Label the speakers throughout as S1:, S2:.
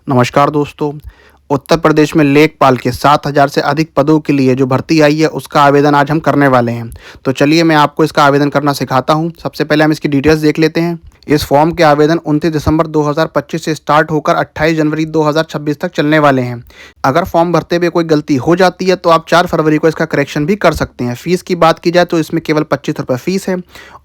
S1: नमस्कार दोस्तों। उत्तर प्रदेश में लेखपाल के 7,000 से अधिक पदों के लिए जो भर्ती आई है उसका आवेदन आज हम करने वाले हैं। तो चलिए मैं आपको इसका आवेदन करना सिखाता हूं। सबसे पहले हम इसकी डिटेल्स देख लेते हैं। इस फॉर्म के आवेदन 29 दिसंबर 2025 से स्टार्ट होकर 28 जनवरी 2026 तक चलने वाले हैं। अगर फॉर्म भरते हुए कोई गलती हो जाती है तो आप 4 फरवरी को इसका करेक्शन भी कर सकते हैं। फीस की बात की जाए तो इसमें केवल 25 रुपये फीस है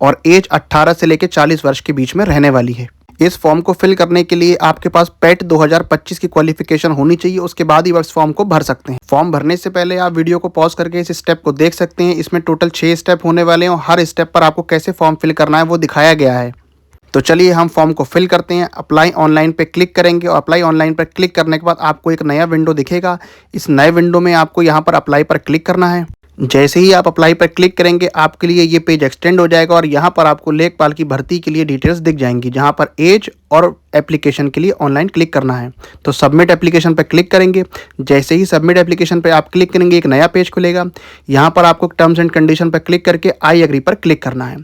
S1: और एज 18 से लेकर 40 वर्ष के बीच में रहने वाली है। इस फॉर्म को फिल करने के लिए आपके पास पेट 2025 की क्वालिफिकेशन होनी चाहिए, उसके बाद ही इस फॉर्म को भर सकते हैं। फॉर्म भरने से पहले आप वीडियो को पॉज करके इस स्टेप को देख सकते हैं। इसमें टोटल 6 स्टेप होने वाले हैं और हर स्टेप पर आपको कैसे फॉर्म फिल करना है वो दिखाया गया है। तो चलिए हम फॉर्म को फिल करते हैं। अप्लाई ऑनलाइन पे क्लिक करेंगे और अप्लाई ऑनलाइन पर क्लिक करने के बाद आपको एक नया विंडो दिखेगा। इस नए विंडो में आपको यहाँ पर अप्लाई पर क्लिक करना है। जैसे ही आप अप्लाई पर क्लिक करेंगे आपके लिए ये पेज एक्सटेंड हो जाएगा और यहाँ पर आपको लेखपाल की भर्ती के लिए डिटेल्स दिख जाएंगी, जहाँ पर एज और एप्लीकेशन के लिए ऑनलाइन क्लिक करना है। तो सबमिट एप्लीकेशन पर क्लिक करेंगे। जैसे ही सबमिट एप्लीकेशन पर आप क्लिक करेंगे एक नया पेज खुलेगा। यहाँ पर आपको टर्म्स एंड कंडीशन पर क्लिक करके आई एग्री पर क्लिक करना है।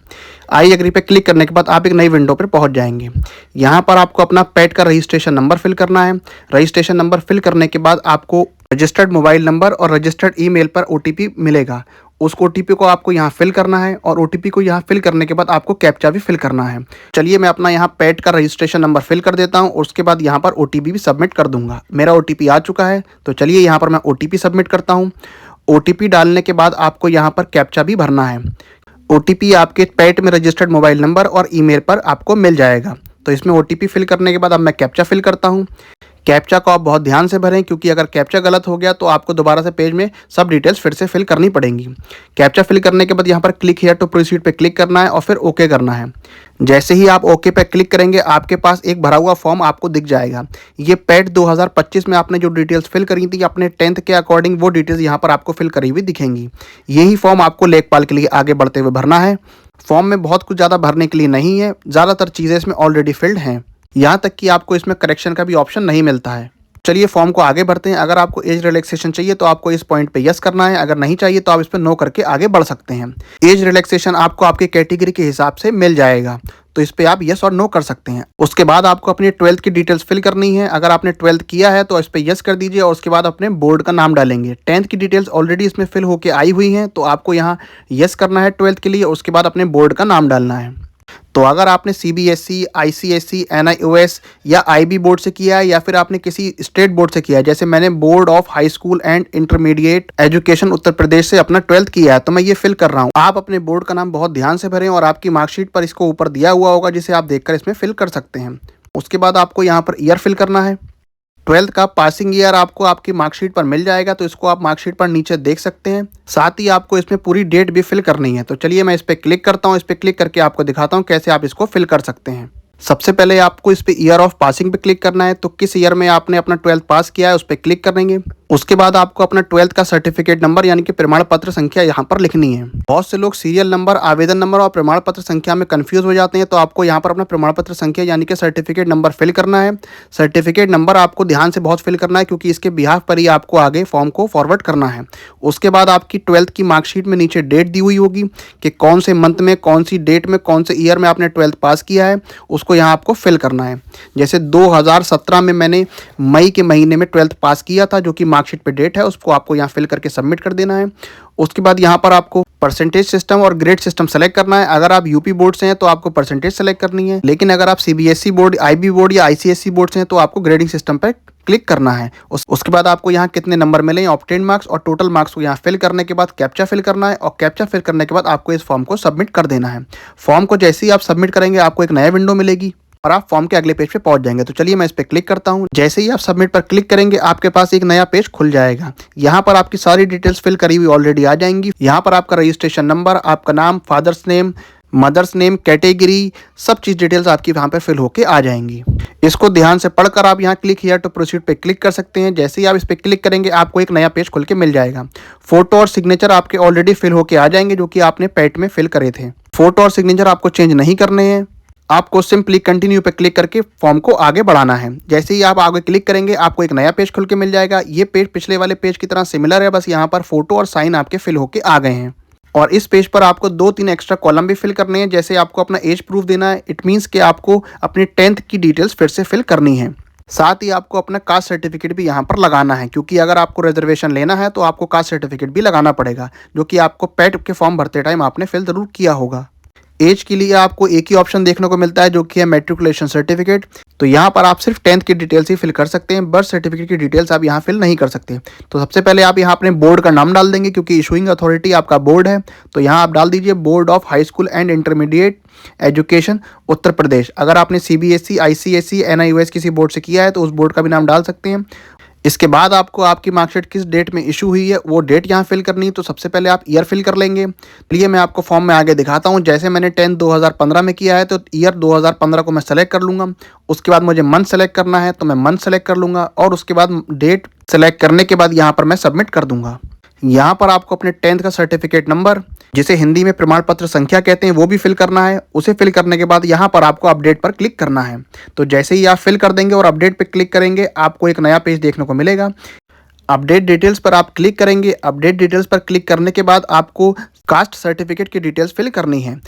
S1: आई एग्री पर क्लिक करने के बाद आप एक नई विंडो पर पहुँच जाएंगे। यहाँ पर आपको अपना पेट का रजिस्ट्रेशन नंबर फिल करना है। रजिस्ट्रेशन नंबर फिल करने के बाद आपको रजिस्टर्ड मोबाइल नंबर और रजिस्टर्ड ईमेल पर ओटीपी मिलेगा। उस ओटीपी को आपको यहाँ फिल करना है और ओटीपी को यहाँ फिल करने के बाद आपको कैप्चा भी फिल करना है। चलिए मैं अपना यहाँ पेट का रजिस्ट्रेशन नंबर फिल कर देता हूँ और उसके बाद यहाँ पर ओटीपी भी सबमिट कर दूंगा। मेरा ओटीपी आ चुका है, तो चलिए यहाँ पर मैं ओटीपी सबमिट करता हूँ। ओटीपी डालने के बाद आपको यहाँ पर कैप्चा भी भरना है। ओटीपी आपके पेट में रजिस्टर्ड मोबाइल नंबर और ईमेल पर आपको मिल जाएगा। तो इसमें ओटीपी फिल करने के बाद अब मैं कैप्चा फिल करता हूँ। कैप्चा को आप बहुत ध्यान से भरें, क्योंकि अगर कैप्चा गलत हो गया तो आपको दोबारा से पेज में सब डिटेल्स फिर से फिल करनी पड़ेंगी। कैप्चा फिल करने के बाद यहाँ पर क्लिक हियर टू प्रोसीड पे क्लिक करना है और फिर ओके करना है। जैसे ही आप ओके पे क्लिक करेंगे आपके पास एक भरा हुआ फॉर्म आपको दिख जाएगा। ये पेट 2025 में आपने जो डिटेल्स फिल करी थी अपने 10th के अकॉर्डिंग, वो डिटेल्स यहाँ पर आपको फिल करी हुई दिखेंगी। यही फॉर्म आपको लेखपाल के लिए आगे बढ़ते हुए भरना है। फॉर्म में बहुत कुछ ज़्यादा भरने के लिए नहीं है, ज़्यादातर चीज़ें इसमें ऑलरेडी फिल्ड हैं। यहाँ तक कि आपको इसमें करेक्शन का भी ऑप्शन नहीं मिलता है। चलिए फॉर्म को आगे बढ़ते हैं। अगर आपको एज रिलैक्सेशन चाहिए तो आपको इस पॉइंट पे यस करना है, अगर नहीं चाहिए तो आप इस पर नो करके आगे बढ़ सकते हैं। एज रिलैक्सेशन आपको आपकी कैटेगरी के हिसाब से मिल जाएगा, तो इस पर आप यस और नो कर सकते हैं। उसके बाद आपको अपनी 12th की डिटेल्स फिल करनी है। अगर आपने 12th किया है तो इस पर यस कर दीजिए और उसके बाद अपने बोर्ड का नाम डालेंगे। 10th की डिटेल्स ऑलरेडी इसमें फिल होकर आई हुई हैं, तो आपको यहाँ यस करना है 12th के लिए। उसके बाद अपने बोर्ड का नाम डालना है। तो अगर आपने सीबीएसई, आईसीएसई, एनआईओएस या आईबी बोर्ड से किया है या फिर आपने किसी स्टेट बोर्ड से किया है, जैसे मैंने board of high school and intermediate education Uttar Pradesh से अपना 12th किया है, तो मैं ये फिल कर रहा हूँ। आप अपने बोर्ड का नाम बहुत ध्यान से भरें और आपकी मार्कशीट पर इसको ऊपर दिया हुआ होगा, जिसे आप देखकर इसमें फिल कर सकते हैं। उसके बाद आपको यहाँ पर ईयर फिल करना है। 12th का पासिंग ईयर आपको आपकी मार्कशीट पर मिल जाएगा, तो इसको आप मार्कशीट पर नीचे देख सकते हैं। साथ ही आपको इसमें पूरी डेट भी फिल करनी है। तो चलिए मैं इस पर क्लिक करता हूँ। इस पर क्लिक करके आपको दिखाता हूँ कैसे आप इसको फिल कर सकते हैं। सबसे पहले आपको इस पे ईयर ऑफ पासिंग पे क्लिक करना है। तो किस ईयर में आपने अपना 12th पास किया है उस पर क्लिक करेंगे। उसके बाद आपको अपना 12th का सर्टिफिकेट नंबर यानी कि प्रमाण पत्र संख्या यहाँ पर लिखनी है। बहुत से लोग सीरियल नंबर, आवेदन नंबर और प्रमाण पत्र संख्या में कंफ्यूज हो जाते हैं, तो आपको यहाँ पर अपना प्रमाण पत्र संख्या यानी कि सर्टिफिकेट नंबर फिल करना है। सर्टिफिकेट नंबर आपको ध्यान से बहुत फिल करना है, क्योंकि इसके बिहाफ पर ही आपको आगे फॉर्म को फॉरवर्ड करना है। उसके बाद आपकी 12th की मार्कशीट में नीचे डेट दी हुई होगी कि कौन से मंथ में, कौन सी डेट में, कौन से ईयर में आपने 12th पास किया है, उसको यहाँ आपको फिल करना है। जैसे 2017 में मैंने मई के महीने में 12th पास किया था, जो कि मार्कशीट पे डेट है, उसको आपको यहाँ फिल करके सबमिट कर देना है। उसके बाद यहाँ पर आपको परसेंटेज सिस्टम और ग्रेड सिस्टम सेलेक्ट करना है। अगर आप यूपी बोर्ड से हैं तो आपको परसेंटेज सेलेक्ट करनी है, लेकिन अगर आप सीबीएसई बोर्ड, आईबी बोर्ड या आईसीएसई बोर्ड से हैं तो आपको ग्रेडिंग सिस्टम पर क्लिक करना है। उसके बाद आपको यहाँ कितने नंबर मिले, ऑब्टेन मार्क्स और टोटल मार्क्स को यहाँ फिल करने के बाद कैप्चा फिल करना है और कैप्चा फिल करने के बाद आपको इस फॉर्म को सबमिट कर देना है। फॉर्म को जैसे ही आप सबमिट करेंगे आपको एक नया विंडो मिलेगी और आप फॉर्म के अगले पेज पे पहुंच जाएंगे। तो चलिए मैं इस पर क्लिक करता हूं। जैसे ही आप सबमिट पर क्लिक करेंगे आपके पास एक नया पेज खुल जाएगा। यहाँ पर आपकी सारी डिटेल्स फिल करी हुई ऑलरेडी आ जाएंगी। यहाँ पर आपका रजिस्ट्रेशन नंबर, आपका नाम, father's name, mother's name, category, सब चीज़ डिटेल्स आपकी यहाँ पर फिल होके आ जाएंगी। इसको ध्यान से पढ़कर आप यहाँ क्लिक हियर टू प्रोसीड पे क्लिक कर सकते हैं। जैसे ही आप इस पर क्लिक करेंगे आपको एक नया पेज खुल के मिल जाएगा। फोटो और सिग्नेचर आपके ऑलरेडी फिल होके आ जाएंगे, जो कि आपने पेट में फिल करे थे। फोटो और सिग्नेचर आपको चेंज नहीं करने हैं। आपको सिंपली कंटिन्यू पे क्लिक करके फॉर्म को आगे बढ़ाना है। जैसे ही आप आगे क्लिक करेंगे आपको एक नया पेज खुल के मिल जाएगा। ये पेज पिछले वाले पेज की तरह सिमिलर है, बस यहाँ पर फोटो और साइन आपके फिल होके आ गए हैं। और इस पेज पर आपको 2-3 एक्स्ट्रा कॉलम भी फिल करने हैं। जैसे आपको अपना एज प्रूफ देना है, इट मीन्स कि आपको अपनी 10th की डिटेल्स फिर से फिल करनी है। साथ ही आपको अपना कास्ट सर्टिफिकेट भी यहाँ पर लगाना है, क्योंकि अगर आपको रिजर्वेशन लेना है तो आपको कास्ट सर्टिफिकेट भी लगाना पड़ेगा, जो कि आपको पैट के फॉर्म भरते टाइम आपने फिल जरूर किया होगा। एज के लिए आपको एक ही ऑप्शन देखने को मिलता है, जो कि है मैट्रिकुलेशन सर्टिफिकेट। तो यहाँ पर आप सिर्फ 10th की डिटेल्स ही फिल कर सकते हैं, बर्थ सर्टिफिकेट की डिटेल्स आप यहाँ फिल नहीं कर सकते। तो सबसे पहले आप यहाँ अपने बोर्ड का नाम डाल देंगे, क्योंकि इशूइंग अथॉरिटी आपका बोर्ड है। तो यहाँ आप डाल दीजिए board of high school and intermediate education Uttar Pradesh. अगर आपने CBSE, ICSE, NIOS किसी बोर्ड से किया है तो उस बोर्ड का भी नाम डाल सकते हैं। इसके बाद आपको आपकी मार्कशीट किस डेट में इशू हुई है वो डेट यहाँ फिल करनी है। तो सबसे पहले आप ईयर फिल कर लेंगे। चलिए मैं आपको फॉर्म में आगे दिखाता हूँ। जैसे मैंने 10 2015 में किया है तो ईयर 2015 को मैं सेलेक्ट कर लूँगा। उसके बाद मुझे मंथ सेलेक्ट करना है तो मैं मंथ सेलेक्ट कर लूँगा, और उसके बाद डेट सेलेक्ट करने के बाद यहाँ पर मैं सबमिट कर दूँगा। यहाँ पर आपको अपने 10th का सर्टिफिकेट नंबर, जिसे हिंदी में प्रमाण पत्र संख्या कहते हैं, वो भी फिल करना है। उसे फिल करने के बाद यहाँ पर आपको अपडेट पर क्लिक करना है। तो जैसे ही आप फिल कर देंगे और अपडेट पर क्लिक करेंगे, आपको एक नया पेज देखने को मिलेगा। अपडेट डिटेल्स पर आप क्लिक करेंगे। अपडेट डिटेल्स पर क्लिक करने के बाद आपको कास्ट सर्टिफिकेट की डिटेल्स फिल करनी है।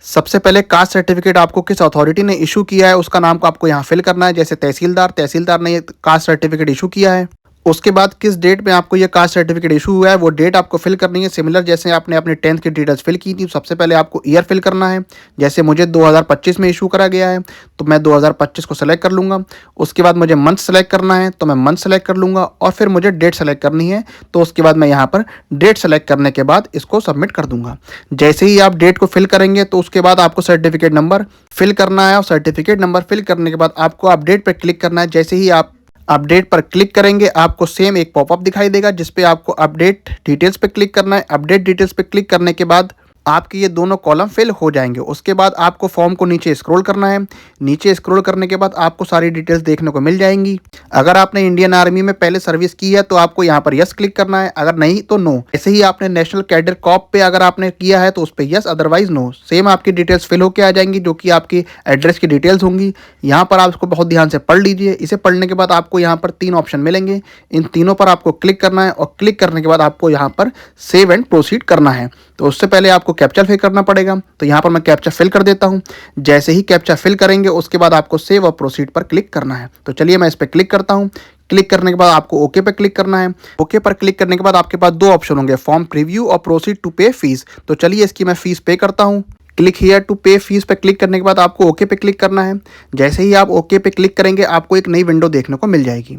S1: सबसे पहले कास्ट सर्टिफिकेट आपको किस अथॉरिटी ने इशू किया है उसका नाम को आपको यहाँ फिल करना है। जैसे तहसीलदार ने कास्ट सर्टिफिकेट इशू किया है। उसके बाद किस डेट में आपको ये कास्ट सर्टिफिकेट इशू हुआ है वो डेट आपको फिल करनी है। सिमिलर जैसे आपने अपने 10th की डिटेल्स फिल की थी, सबसे पहले आपको ईयर फिल करना है। जैसे मुझे 2025 में इशू करा गया है तो मैं 2025 को सेलेक्ट कर लूँगा। उसके बाद मुझे मंथ सेलेक्ट करना है तो मैं मंथ सेलेक्ट कर लूँगा, और फिर मुझे डेट सेलेक्ट करनी है तो उसके बाद मैं यहाँ पर डेट सेलेक्ट करने के बाद इसको सबमिट कर दूँगा। जैसे ही आप डेट को फिल करेंगे तो उसके बाद आपको सर्टिफिकेट नंबर फिल करना है, और सर्टिफिकेट नंबर फिल करने के बाद आपको अपडेट पर क्लिक करना है। जैसे ही आप अपडेट पर क्लिक करेंगे आपको सेम एक पॉपअप दिखाई देगा, जिस पे आपको अपडेट डिटेल्स पे क्लिक करना है। अपडेट डिटेल्स पे क्लिक करने के बाद आपके ये दोनों कॉलम फिल हो जाएंगे। उसके बाद आपको फॉर्म को नीचे स्क्रॉल करना है। नीचे स्क्रॉल करने के बाद आपको सारी डिटेल्स देखने को मिल जाएंगी। अगर आपने इंडियन आर्मी में पहले सर्विस की है तो आपको यहाँ पर यस क्लिक करना है, अगर नहीं तो नो। ऐसे ही आपने नेशनल कैडर कॉप पे अगर आपने किया है तो उस पर यस, अदरवाइज नो। सेम आपकी डिटेल्स फिल होकर आ जाएंगी, जो कि आपकी एड्रेस की डिटेल्स होंगी। यहाँ पर आप इसको बहुत ध्यान से पढ़ लीजिए। इसे पढ़ने के बाद आपको यहाँ पर 3 ऑप्शन मिलेंगे। इन तीनों पर आपको क्लिक करना है, और क्लिक करने के बाद आपको यहाँ पर सेव एंड प्रोसीड करना है। तो उससे पहले आपको कैप्चा फिल करना पड़ेगा। तो यहाँ पर मैं कैप्चा फिल कर देता हूँ। जैसे ही कैप्चा फिल करेंगे उसके बाद आपको सेव और प्रोसीड पर क्लिक करना है। तो चलिए मैं इस पर क्लिक करता हूँ। क्लिक करने के बाद आपको ओके पर क्लिक करना है। ओके पर क्लिक करने के बाद आपके पास 2 ऑप्शन होंगे, फॉर्म प्रीव्यू और प्रोसीड टू पे फीस। तो चलिए इसकी मैं फीस पे करता हूँ। क्लिक हियर टू पे फीस पे क्लिक करने के बाद आपको ओके पे क्लिक करना है। जैसे ही आप ओके पे क्लिक करेंगे आपको एक नई विंडो देखने को मिल जाएगी।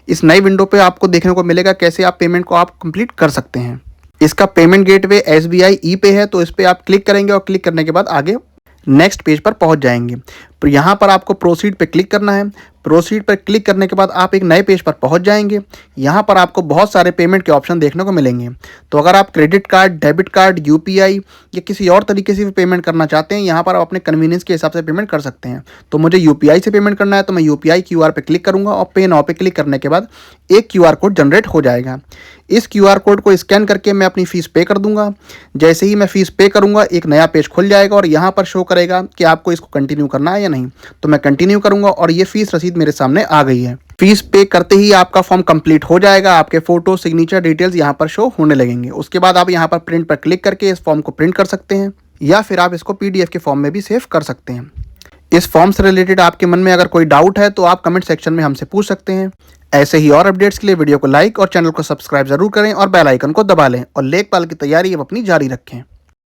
S1: इस नई विंडो पे आपको देखने को मिलेगा कैसे आप पेमेंट को आप कंप्लीट कर सकते हैं। इसका पेमेंट गेटवे SBI ई-पे है, तो इस पर आप क्लिक करेंगे और क्लिक करने के बाद आगे नेक्स्ट पेज पर पहुंच जाएंगे। तो यहाँ पर आपको प्रोसीड पे क्लिक करना है। प्रोसीड पर क्लिक करने के बाद आप एक नए पेज पर पहुंच जाएंगे। यहाँ पर आपको बहुत सारे पेमेंट के ऑप्शन देखने को मिलेंगे। तो अगर आप credit card, debit card, UPI या किसी और तरीके से भी पेमेंट करना चाहते हैं, यहाँ पर आप अपने कन्वीनियंस के हिसाब से पेमेंट कर सकते हैं। तो मुझे UPI से पेमेंट करना है तो मैं UPI QR पे क्लिक करूँगा, और पे नाउ पे क्लिक करने के बाद एक QR कोड जनरेट हो जाएगा। इस QR कोड को स्कैन करके मैं अपनी फ़ीस पे कर दूंगा। जैसे ही मैं फ़ीस पे करूँगा एक नया पेज खुल जाएगा, और यहाँ पर शो करेगा कि आपको इसको कंटिन्यू करना है या नहीं। तो मैं कंटिन्यू करूँगा, और ये फ़ीस रसीद मेरे सामने आ गई है। फीस पे करते ही आपका फॉर्म कंप्लीट हो जाएगा। आपके फोटो, सिग्नेचर डिटेल्स यहाँ पर शो होने लगेंगे। उसके बाद आप यहाँ पर प्रिंट पर क्लिक करके इस फॉर्म को प्रिंट कर सकते हैं, या फिर आप इसको PDF के फॉर्म में भी सेव कर सकते हैं। इस फॉर्म से रिलेटेड आपके मन में अगर कोई डाउट है तो आप कमेंट सेक्शन में हमसे पूछ सकते हैं। ऐसे ही और अपडेट्स के लिए वीडियो को लाइक और चैनल को सब्सक्राइब जरूर करें, और बेल आइकन को दबा लें, और लेखपाल की तैयारी अब अपनी जारी रखें।